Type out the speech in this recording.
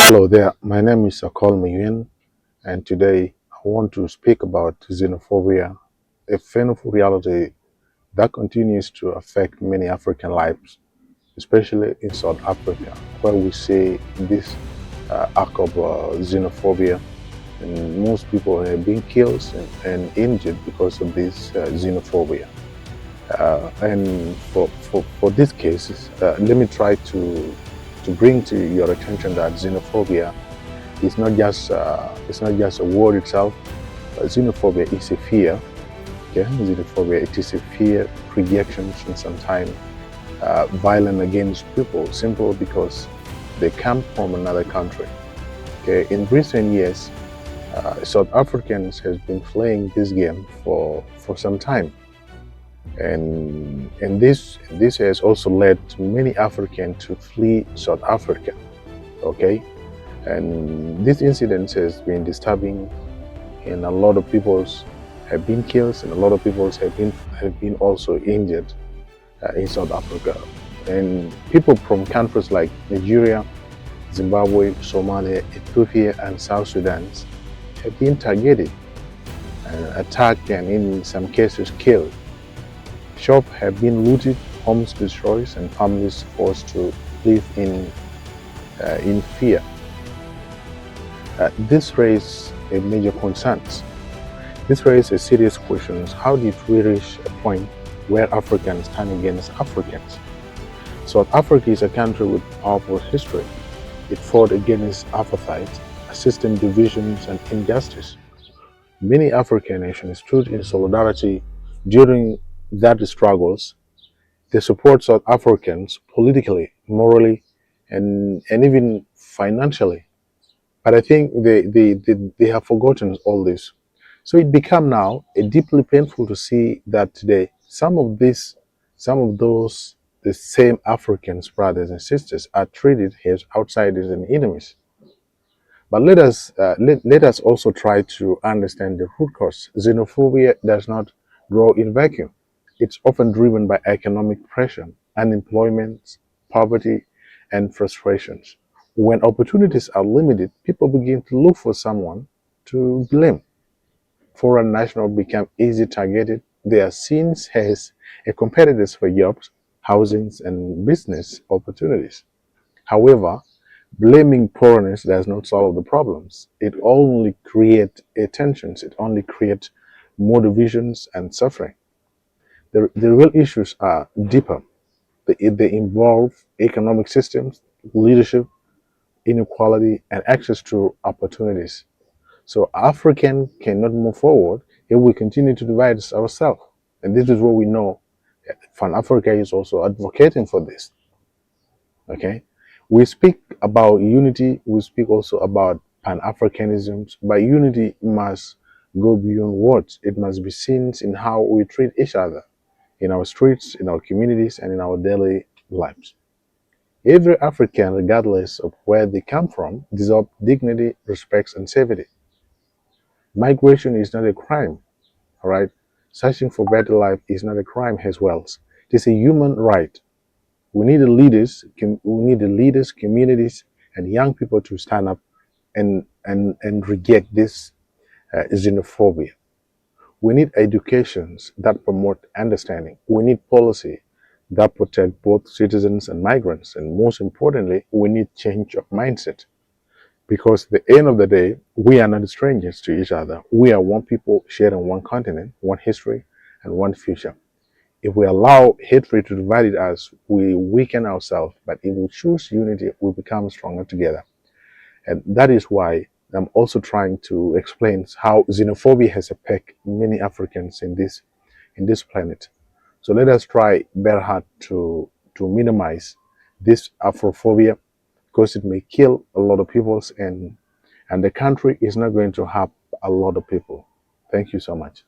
Hello there, my name is Akol and today I want to speak about xenophobia, a painful reality that continues to affect many African lives, especially in South Africa, where we see this act of xenophobia, and most people have been killed and injured because of this xenophobia. And for these cases, let me try to bring to your attention that xenophobia it's not just a word itself. Xenophobia is a fear. Okay, xenophobia it is a fear, projections, and sometimes violence against people, simple because they come from another country. Okay, in recent years, South Africans has been playing this game for some time, and this has also led to many Africans to flee South Africa. Okay, and this incident has been disturbing, and a lot of peoples have been killed, and a lot of peoples have been also injured in South Africa. And people from countries like Nigeria, Zimbabwe, Somalia, Ethiopia, and South Sudan have been targeted and attacked, and in some cases killed. Shops have been looted, homes destroyed, and families forced to live in fear. This raises a major concerns. This raises a serious questions. How did we reach a point where Africans turn against Africans? South Africa is a country with powerful history. It fought against apartheid, system divisions, and injustice. Many African nations stood in solidarity during that struggles. They support South Africans politically, morally, and even financially. But I think they have forgotten all this. So it become now a deeply painful to see that today some of those the same Africans, brothers and sisters, are treated as outsiders and enemies. But let us also try to understand the root cause. Xenophobia does not grow in vacuum. It's often driven by economic pressure, unemployment, poverty, and frustrations. When opportunities are limited, people begin to look for someone to blame. Foreign nationals become easy targeted. They are seen as a competitors for jobs, housings, and business opportunities. However, blaming foreigners does not solve the problems. It only creates tensions. It only creates more divisions and suffering. The real issues are deeper. They involve economic systems, leadership, inequality, and access to opportunities. So African cannot move forward if we continue to divide ourselves. And this is what we know. Pan Africa is also advocating for this. Okay, we speak about unity. We speak also about Pan Africanism, but unity must go beyond words. It must be seen in how we treat each other in our streets, in our communities, and in our daily lives. Every African, regardless of where they come from, deserves dignity, respect, and safety. Migration is not a crime, all right? Searching for better life is not a crime as well. It is a human right. We need the leaders, communities, and young people to stand up and reject this xenophobia. We need educations that promote understanding. We need policy that protect both citizens and migrants. And most importantly, we need change of mindset. Because at the end of the day, we are not strangers to each other. We are one people sharing one continent, one history, and one future. If we allow hatred to divide us, we weaken ourselves. But if we choose unity, we become stronger together. And that is why I'm also trying to explain how xenophobia has affected many Africans in this planet. So let us try very hard to minimize this Afrophobia, because it may kill a lot of people, and the country is not going to have a lot of people. Thank you so much.